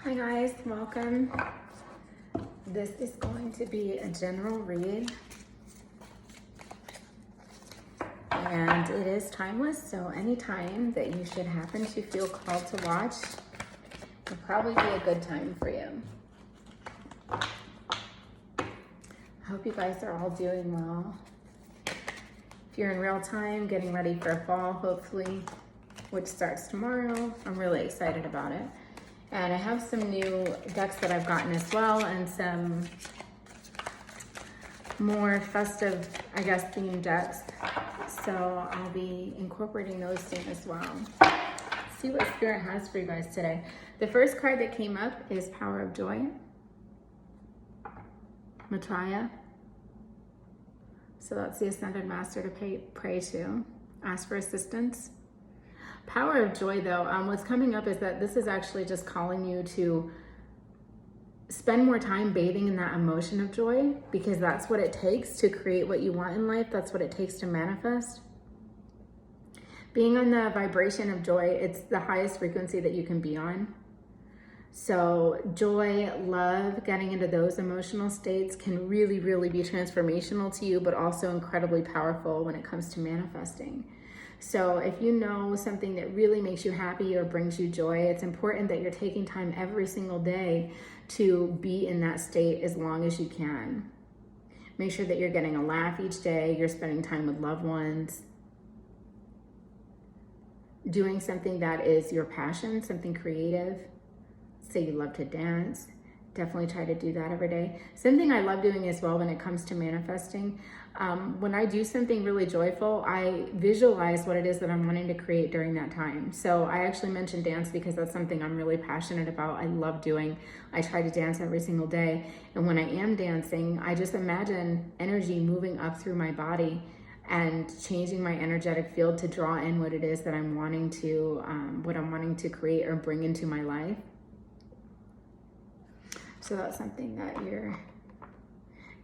Hi guys, welcome. This is going to be a general read and it is timeless, so anytime that you should happen to feel called to watch will probably be a good time for you. I hope you guys are all doing well. If you're in real time, getting ready for fall, hopefully, which starts tomorrow, I'm really excited about it. And I have some new decks that I've gotten as well, and some more festive, I guess, themed decks. So I'll be incorporating those soon as well. Let's see what Spirit has for you guys today. The first card that came up is Power of Joy. Maitreya. So that's the Ascended Master to pray to. Ask for assistance. Power of Joy, though, what's coming up is that this is actually just calling you to spend more time bathing in that emotion of joy, because that's what it takes to create what you want in life. That's what it takes to manifest. Being on the vibration of joy, it's the highest frequency that you can be on. So joy, love, getting into those emotional states can really, really be transformational to you, but also incredibly powerful when it comes to manifesting. So if you know something that really makes you happy or brings you joy, it's important that you're taking time every single day to be in that state as long as you can. Make sure that you're getting a laugh each day, you're spending time with loved ones, doing something that is your passion, something creative. Say you love to dance, definitely try to do that every day. Something I love doing as well when it comes to manifesting, when I do something really joyful, I visualize what it is that I'm wanting to create during that time. So I actually mentioned dance because that's something I'm really passionate about. I love doing. I try to dance every single day. And when I am dancing, I just imagine energy moving up through my body and changing my energetic field to draw in what it is that I'm wanting to create or bring into my life. So that's something that you're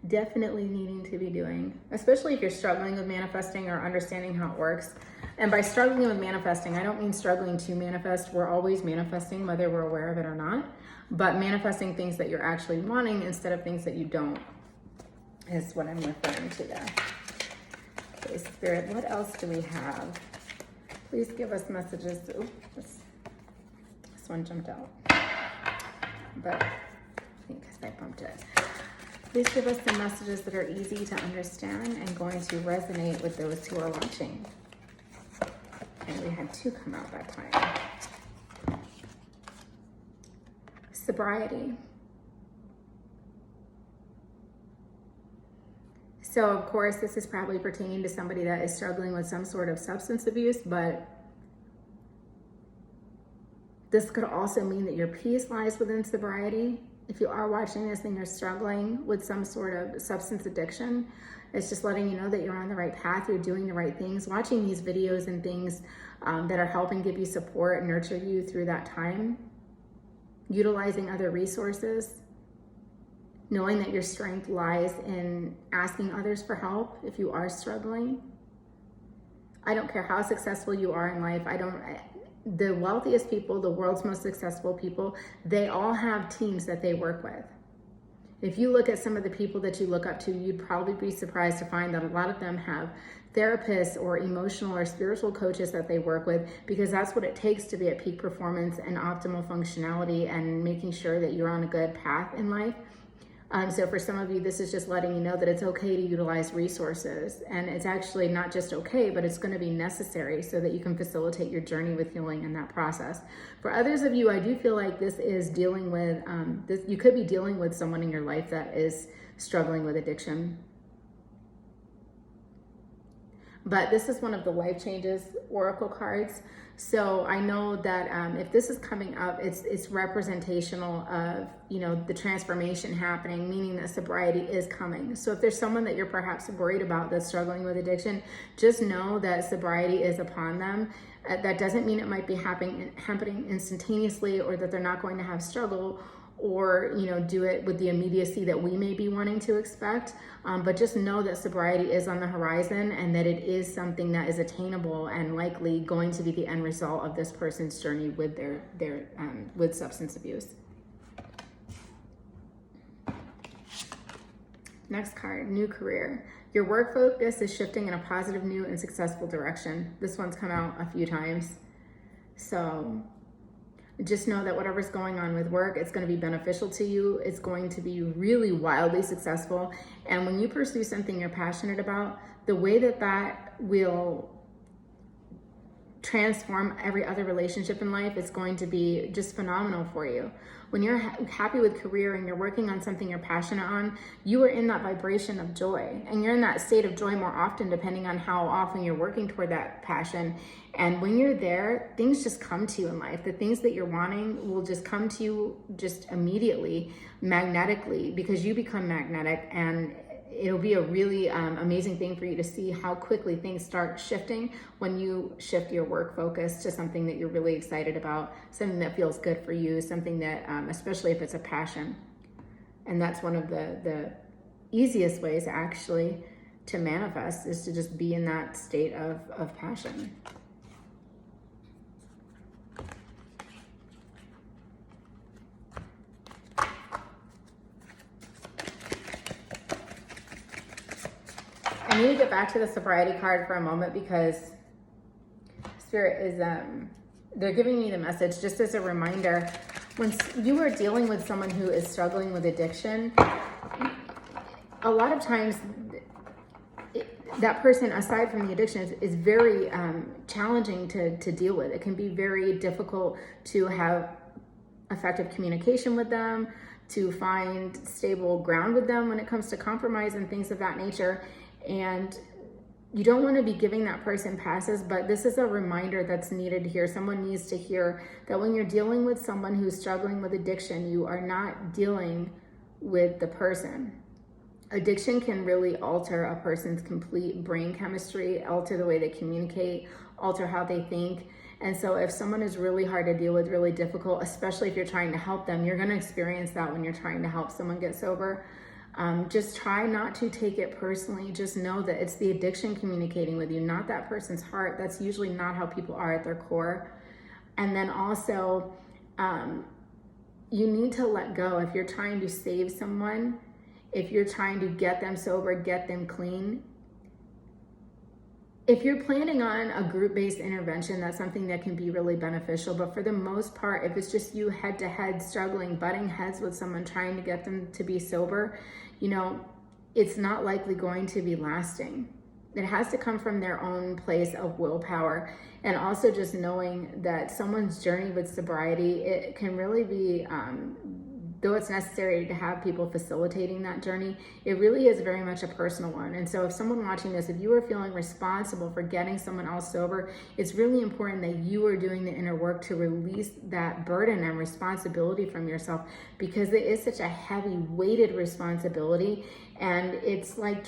definitely needing to be doing, especially if you're struggling with manifesting or understanding how it works. And by struggling with manifesting, I don't mean struggling to manifest. We're always manifesting, whether we're aware of it or not, but manifesting things that you're actually wanting instead of things that you don't is what I'm referring to there. Okay, Spirit, what else do we have? Please give us messages. Ooh, this one jumped out, but I think I bumped it. Please give us some messages that are easy to understand and going to resonate with those who are watching. And we had two come out that time. Sobriety. So of course, this is probably pertaining to somebody that is struggling with some sort of substance abuse, but this could also mean that your peace lies within sobriety. If you are watching this and you're struggling with some sort of substance addiction, it's just letting you know that you're on the right path, you're doing the right things, watching these videos and things that are helping give you support and nurture you through that time, utilizing other resources, knowing that your strength lies in asking others for help if you are struggling. I don't care how successful you are in life. The wealthiest people, the world's most successful people, they all have teams that they work with. If you look at some of the people that you look up to, you'd probably be surprised to find that a lot of them have therapists or emotional or spiritual coaches that they work with, because that's what it takes to be at peak performance and optimal functionality and making sure that you're on a good path in life. So for some of you, this is just letting you know that it's okay to utilize resources, and it's actually not just okay, but it's going to be necessary so that you can facilitate your journey with healing in that process. For others of you, I do feel like this is dealing with, you could be dealing with someone in your life that is struggling with addiction. But this is one of the Life Changes Oracle cards. So I know that if this is coming up, it's representational of, the transformation happening, meaning that sobriety is coming. So if there's someone that you're perhaps worried about that's struggling with addiction, just know that sobriety is upon them. That doesn't mean it might be happening instantaneously, or that they're not going to have struggle, or do it with the immediacy that we may be wanting to expect, but just know that sobriety is on the horizon, and that it is something that is attainable and likely going to be the end result of this person's journey with with substance abuse. Next card, new career. Your work focus is shifting in a positive, new, and successful direction. This one's come out a few times. So just know that whatever's going on with work, it's going to be beneficial to you. It's going to be really wildly successful. And when you pursue something you're passionate about, the way that that will transform every other relationship in life is going to be just phenomenal for you. When you're happy with career and you're working on something you're passionate on, you are in that vibration of joy, and you're in that state of joy more often depending on how often you're working toward that passion. And when you're there, things just come to you in life. The things that you're wanting will just come to you just immediately, magnetically, because you become magnetic. And it'll be a really amazing thing for you to see how quickly things start shifting when you shift your work focus to something that you're really excited about, something that feels good for you, something that, especially if it's a passion. And that's one of the easiest ways actually to manifest, is to just be in that state of passion. I need to get back to the sobriety card for a moment, because Spirit is, they're giving me the message just as a reminder. When you are dealing with someone who is struggling with addiction, a lot of times that person, aside from the addiction, is very challenging to deal with. It can be very difficult to have effective communication with them, to find stable ground with them when it comes to compromise and things of that nature. And you don't want to be giving that person passes, but this is a reminder that's needed here. Someone needs to hear that when you're dealing with someone who's struggling with addiction, you are not dealing with the person. Addiction can really alter a person's complete brain chemistry, alter the way they communicate, alter how they think. And so if someone is really hard to deal with, really difficult, especially if you're trying to help them, you're going to experience that when you're trying to help someone get sober. Just try not to take it personally. Just know that it's the addiction communicating with you, not that person's heart. That's usually not how people are at their core. And then also, you need to let go. If you're trying to save someone, if you're trying to get them sober, get them clean, if you're planning on a group-based intervention, that's something that can be really beneficial. But for the most part, if it's just you head-to-head struggling, butting heads with someone, trying to get them to be sober, it's not likely going to be lasting. It has to come from their own place of willpower. And also just knowing that someone's journey with sobriety, it can really be, though it's necessary to have people facilitating that journey, it really is very much a personal one. And so if someone watching this, if you are feeling responsible for getting someone else sober, it's really important that you are doing the inner work to release that burden and responsibility from yourself, because it is such a heavy weighted responsibility. And it's like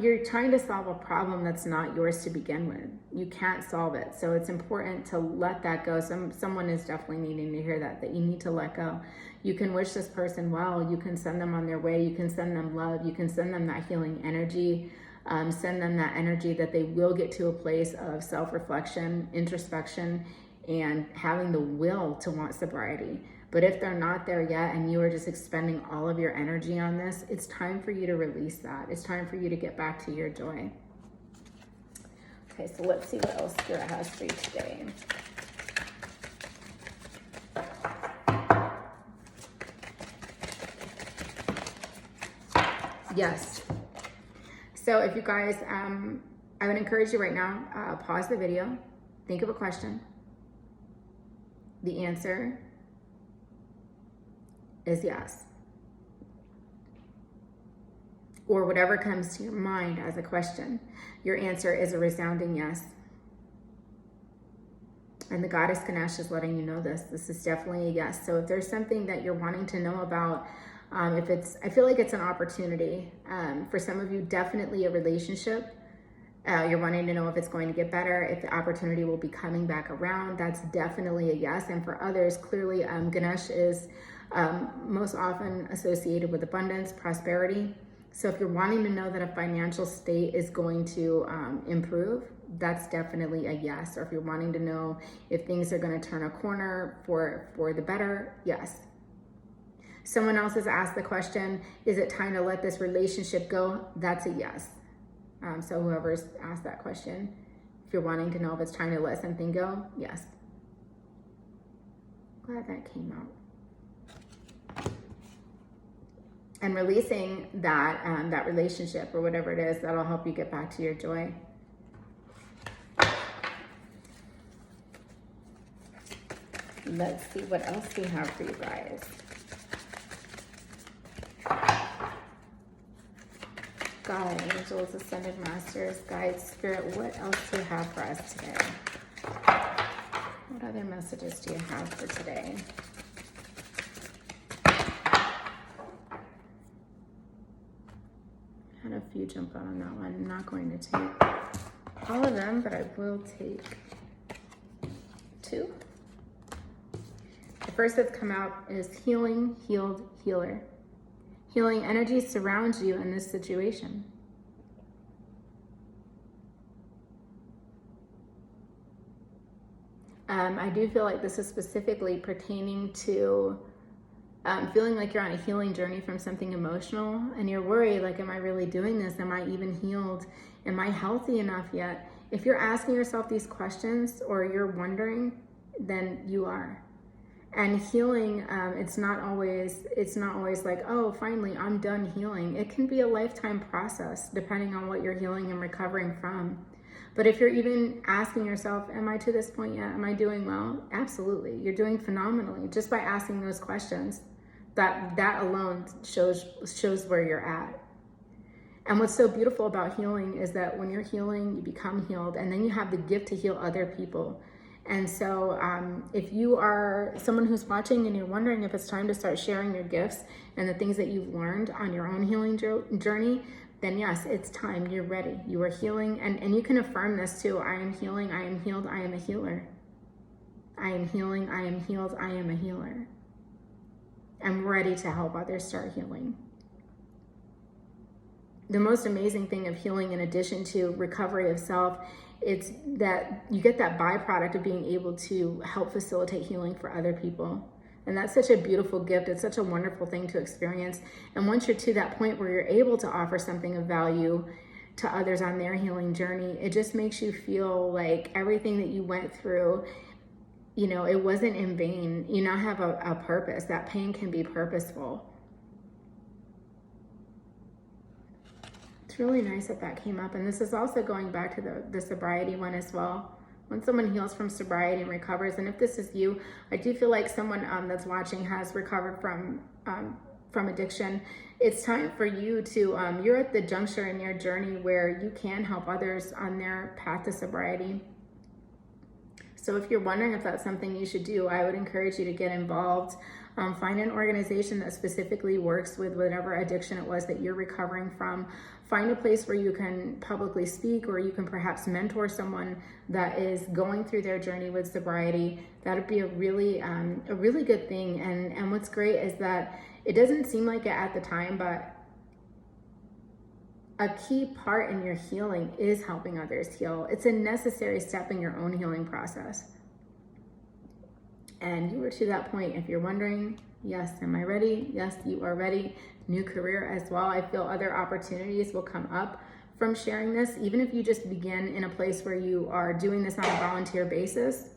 you're trying to solve a problem that's not yours to begin with. You can't solve it. So it's important to let that go. Someone is definitely needing to hear that you need to let go. You can wish this person well. You can send them on their way. You can send them love. You can send them that healing energy. Send them that energy that they will get to a place of self-reflection, introspection, and having the will to want sobriety. But if they're not there yet and you are just expending all of your energy on this, it's time for you to release that. It's time for you to get back to your joy. Okay, so let's see what else Spirit has for you today. Yes. So if you guys, I would encourage you right now, pause the video, think of a question. The answer is yes. Or whatever comes to your mind as a question, your answer is a resounding yes. And the goddess Ganesh is letting you know this. This is definitely a yes. So if there's something that you're wanting to know about, I feel like it's an opportunity. For some of you, definitely a relationship. You're wanting to know if it's going to get better, if the opportunity will be coming back around. That's definitely a yes. And for others, clearly Ganesh is most often associated with abundance, prosperity. So if you're wanting to know that a financial state is going to improve, that's definitely a yes. Or if you're wanting to know if things are going to turn a corner for the better, yes. Someone else has asked the question, is it time to let this relationship go? That's a yes. So whoever's asked that question, if you're wanting to know if it's time to let something go, yes. Glad that came out. And releasing that that relationship or whatever it is, that'll help you get back to your joy. Let's see what else we have for you guys. God, angels, ascended masters, guides, spirit, what else do you have for us today? What other messages do you have for today? Had a few jump out on that one. I'm not going to take all of them, but I will take 2. The first that's come out is healing, healed, healer. Healing energy surrounds you in this situation. I do feel like this is specifically pertaining to feeling like you're on a healing journey from something emotional and you're worried, like, am I really doing this? Am I even healed? Am I healthy enough yet? If you're asking yourself these questions or you're wondering, then you are. And healing, it's not always like, oh, finally, I'm done healing. It can be a lifetime process depending on what you're healing and recovering from. But if you're even asking yourself, am I to this point yet? Am I doing well? Absolutely. You're doing phenomenally just by asking those questions. That alone shows where you're at. And what's so beautiful about healing is that when you're healing, you become healed, and then you have the gift to heal other people. And so if you are someone who's watching and you're wondering if it's time to start sharing your gifts and the things that you've learned on your own healing journey, then yes, it's time. You're ready. You are healing. And you can affirm this too. I am healing. I am healed. I am a healer. I am healing. I am healed. I am a healer. I'm ready to help others start healing. The most amazing thing of healing, in addition to recovery of self, it's that you get that byproduct of being able to help facilitate healing for other people. And that's such a beautiful gift. It's such a wonderful thing to experience. And once you're to that point where you're able to offer something of value to others on their healing journey, it just makes you feel like everything that you went through, you know, it wasn't in vain. You now have a purpose. That pain can be purposeful. It's really nice that came up. And this is also going back to the sobriety one as well. When someone heals from sobriety and recovers, and if this is you, I do feel like someone that's watching has recovered from addiction. It's time for you to, you're at the juncture in your journey where you can help others on their path to sobriety. So if you're wondering if that's something you should do, I would encourage you to get involved. Find an organization that specifically works with whatever addiction it was that you're recovering from. Find a place where you can publicly speak, or you can perhaps mentor someone that is going through their journey with sobriety. That would be a really good thing. And what's great is that it doesn't seem like it at the time, but a key part in your healing is helping others heal. It's a necessary step in your own healing process. And you are to that point. If you're wondering, yes, am I ready? Yes, you are ready. New career as well. I feel other opportunities will come up from sharing this. Even if you just begin in a place where you are doing this on a volunteer basis,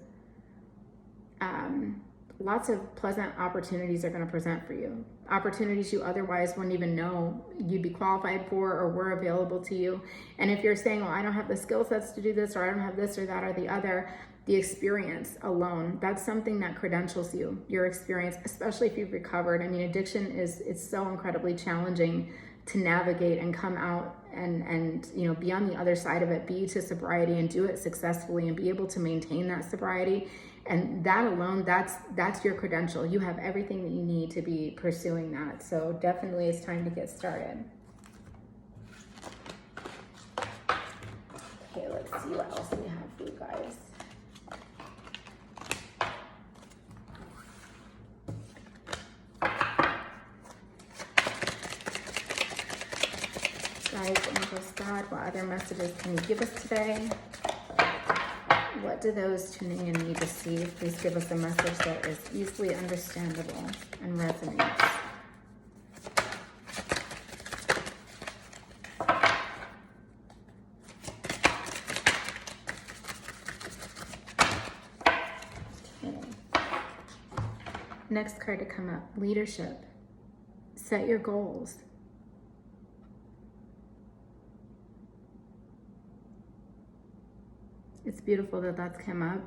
lots of pleasant opportunities are going to present for you. Opportunities you otherwise wouldn't even know you'd be qualified for or were available to you. And if you're saying, well, I don't have the skill sets to do this, or I don't have this or that or the other, the experience alone, that's something that credentials you, your experience, especially if you've recovered. I mean, addiction it's so incredibly challenging to navigate and come out and you know, be on the other side of it, be to sobriety and do it successfully and be able to maintain that sobriety. And that alone, that's your credential. You have everything that you need to be pursuing that. So definitely it's time to get started. Okay, let's see what else we have for you guys. Guys, angels, God, what other messages can you give us today? What do those tuning in need to see? Please give us a message that is easily understandable and resonates. Next card to come up, leadership. Set your goals. It's beautiful that that's come up.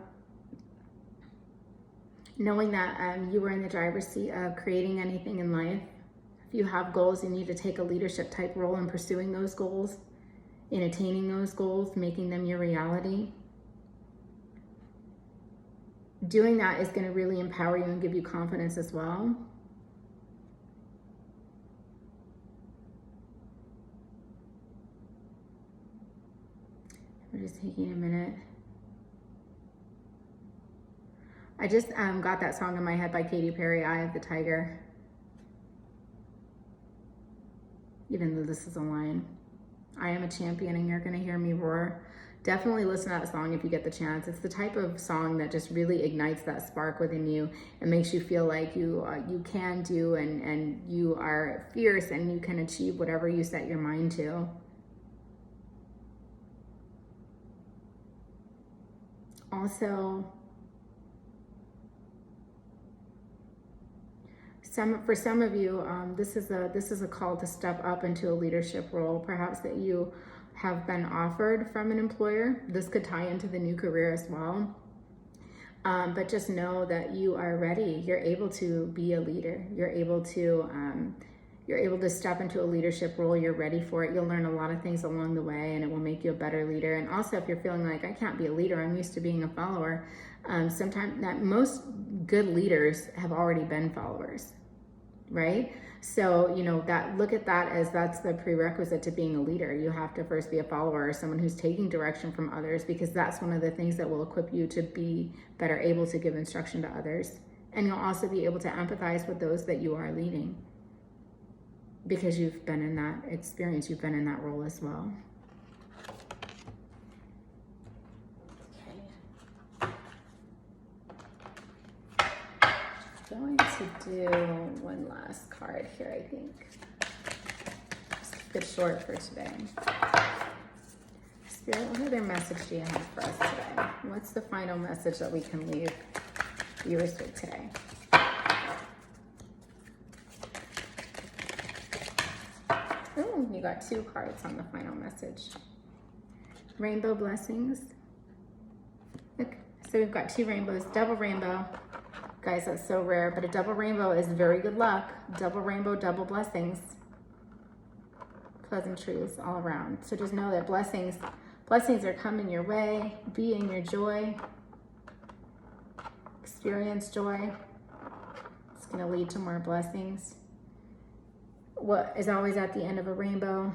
Knowing that you are in the driver's seat of creating anything in life. If you have goals, you need to take a leadership type role in pursuing those goals, in attaining those goals, making them your reality. Doing that is going to really empower you and give you confidence as well. We're just taking a minute. I just got that song in my head by Katy Perry, Eye of the Tiger. Even though this is a line. I am a champion and you're going to hear me roar. Definitely listen to that song if you get the chance. It's the type of song that just really ignites that spark within you and makes you feel like you can do and you are fierce and you can achieve whatever you set your mind to. Also, for some of you, this is a call to step up into a leadership role, perhaps that you have been offered from an employer. This could tie into the new career as well. But just know that you are ready. You're able to be a leader. You're able to step into a leadership role. You're ready for it. You'll learn a lot of things along the way and it will make you a better leader. And also if you're feeling like, I can't be a leader, I'm used to being a follower. Sometimes that most good leaders have already been followers, right? So, look at that as that's the prerequisite to being a leader. You have to first be a follower or someone who's taking direction from others, because that's one of the things that will equip you to be better able to give instruction to others. And you'll also be able to empathize with those that you are leading, because you've been in that experience, you've been in that role as well. Going to do one last card here, I think. Just keep it short for today. Spirit, what other message do you have for us today? What's the final message that we can leave viewers with today? Oh, you got 2 cards on the final message. Rainbow blessings. Okay, so we've got 2 rainbows, double rainbow. Guys, that's so rare, but a double rainbow is very good luck. Double rainbow, double blessings. Pleasantries all around. So just know that blessings are coming your way. Be in your joy. Experience joy. It's going to lead to more blessings. What is always at the end of a rainbow?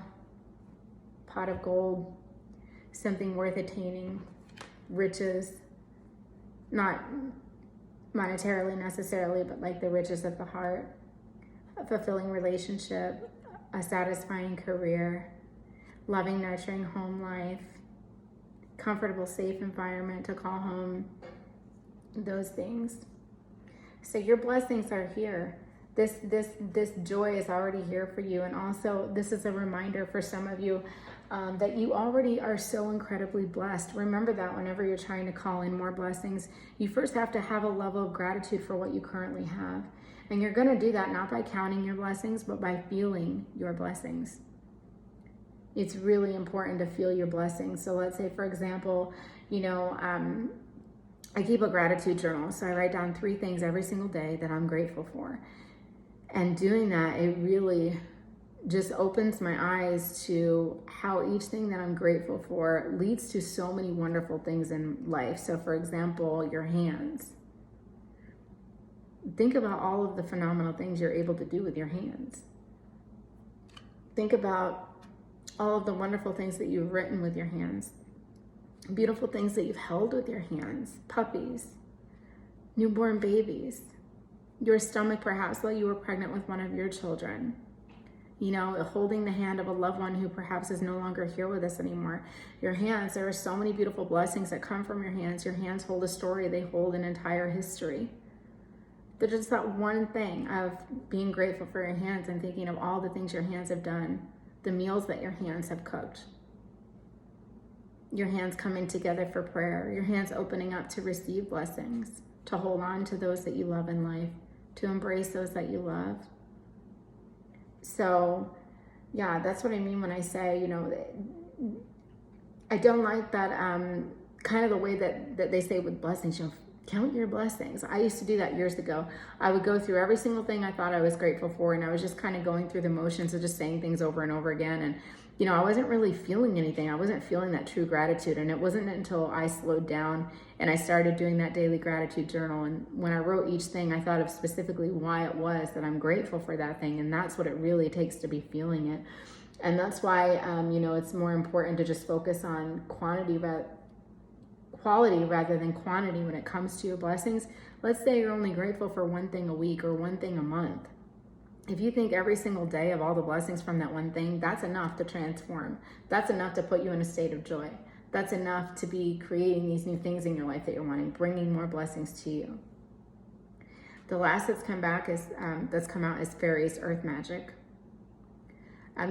Pot of gold. Something worth attaining. Riches. Not monetarily necessarily, but like the riches of the heart, a fulfilling relationship, a satisfying career, loving, nurturing home life, comfortable, safe environment to call home, those things. So your blessings are here. This joy is already here for you. And also this is a reminder for some of you that you already are so incredibly blessed. Remember that whenever you're trying to call in more blessings, you first have to have a level of gratitude for what you currently have. And you're going to do that not by counting your blessings, but by feeling your blessings. It's really important to feel your blessings. So let's say, for example, I keep a gratitude journal. So I write down 3 things every single day that I'm grateful for. And doing that, it really just opens my eyes to how each thing that I'm grateful for leads to so many wonderful things in life. So for example, your hands. Think about all of the phenomenal things you're able to do with your hands. Think about all of the wonderful things that you've written with your hands. Beautiful things that you've held with your hands. Puppies, newborn babies, your stomach perhaps while you were pregnant with one of your children. Holding the hand of a loved one who perhaps is no longer here with us anymore. Your hands, there are so many beautiful blessings that come from your hands. Your hands hold a story. They hold an entire history. There's just that one thing of being grateful for your hands and thinking of all the things your hands have done, the meals that your hands have cooked. Your hands coming together for prayer. Your hands opening up to receive blessings, to hold on to those that you love in life, to embrace those that you love. So yeah, that's what I mean when I say, you know, I don't like that kind of the way that they say with blessings, you know, count your blessings. I used to do that years ago. I would go through every single thing I thought I was grateful for, and I was just kind of going through the motions of just saying things over and over again. And, you know, I wasn't really feeling anything. I wasn't feeling that true gratitude. And it wasn't until I slowed down and I started doing that daily gratitude journal. And when I wrote each thing, I thought of specifically why it was that I'm grateful for that thing. And that's what it really takes to be feeling it. And that's why, you know, it's more important to just focus on quality rather than quantity when it comes to your blessings. Let's say you're only grateful for one thing a week or one thing a month. If you think every single day of all the blessings from that one thing, that's enough to transform. That's enough to put you in a state of joy. That's enough to be creating these new things in your life that you're wanting, bringing more blessings to you. The last that's come out is Fairies Earth Magic.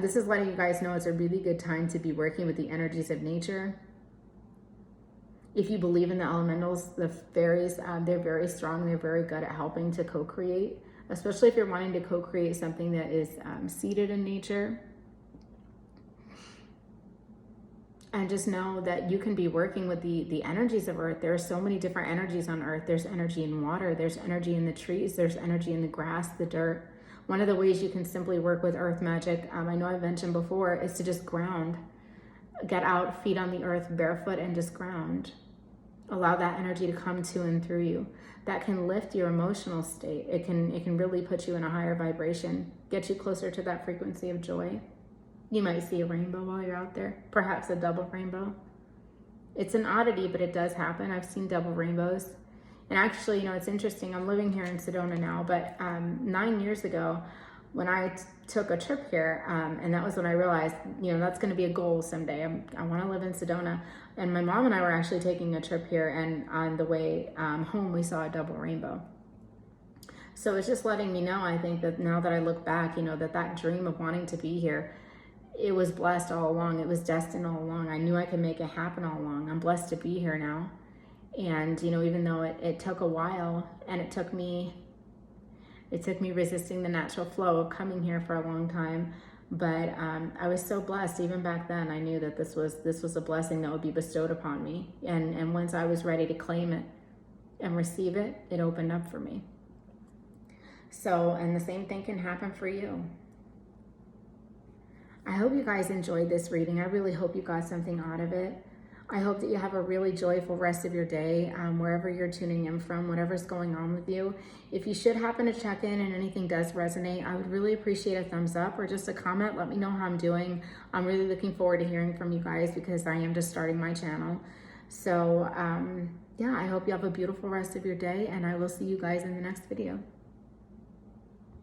This is letting you guys know it's a really good time to be working with the energies of nature. If you believe in the elementals, the fairies, they're very strong. They're very good at helping to co-create, especially if you're wanting to co-create something that is seated in nature. And just know that you can be working with the energies of Earth. There are so many different energies on Earth. There's energy in water. There's energy in the trees. There's energy in the grass, the dirt. One of the ways you can simply work with earth magic, I know I've mentioned before, is to just ground. Get out, feet on the earth, barefoot, and just ground. Allow that energy to come to and through you. That can lift your emotional state. It can really put you in a higher vibration, get you closer to that frequency of joy. You might see a rainbow while you're out there, perhaps a double rainbow. It's an oddity, but it does happen. I've seen double rainbows. And actually, you know, it's interesting. I'm living here in Sedona now, but 9 years ago, when I took a trip here, and that was when I realized, you know, that's going to be a goal someday. I want to live in Sedona. And my mom and I were actually taking a trip here, and on the way home, we saw a double rainbow. So it's just letting me know, I think, that now that I look back, you know, that dream of wanting to be here, it was blessed all along. It was destined all along. I knew I could make it happen all along. I'm blessed to be here now. And, you know, even though it took a while, and it took me resisting the natural flow of coming here for a long time, but I was so blessed. Even back then, I knew that this was a blessing that would be bestowed upon me. And once I was ready to claim it and receive it, it opened up for me. So, and the same thing can happen for you. I hope you guys enjoyed this reading. I really hope you got something out of it. I hope that you have a really joyful rest of your day, wherever you're tuning in from, whatever's going on with you. If you should happen to check in and anything does resonate, I would really appreciate a thumbs up or just a comment. Let me know how I'm doing. I'm really looking forward to hearing from you guys because I am just starting my channel. So yeah, I hope you have a beautiful rest of your day, and I will see you guys in the next video.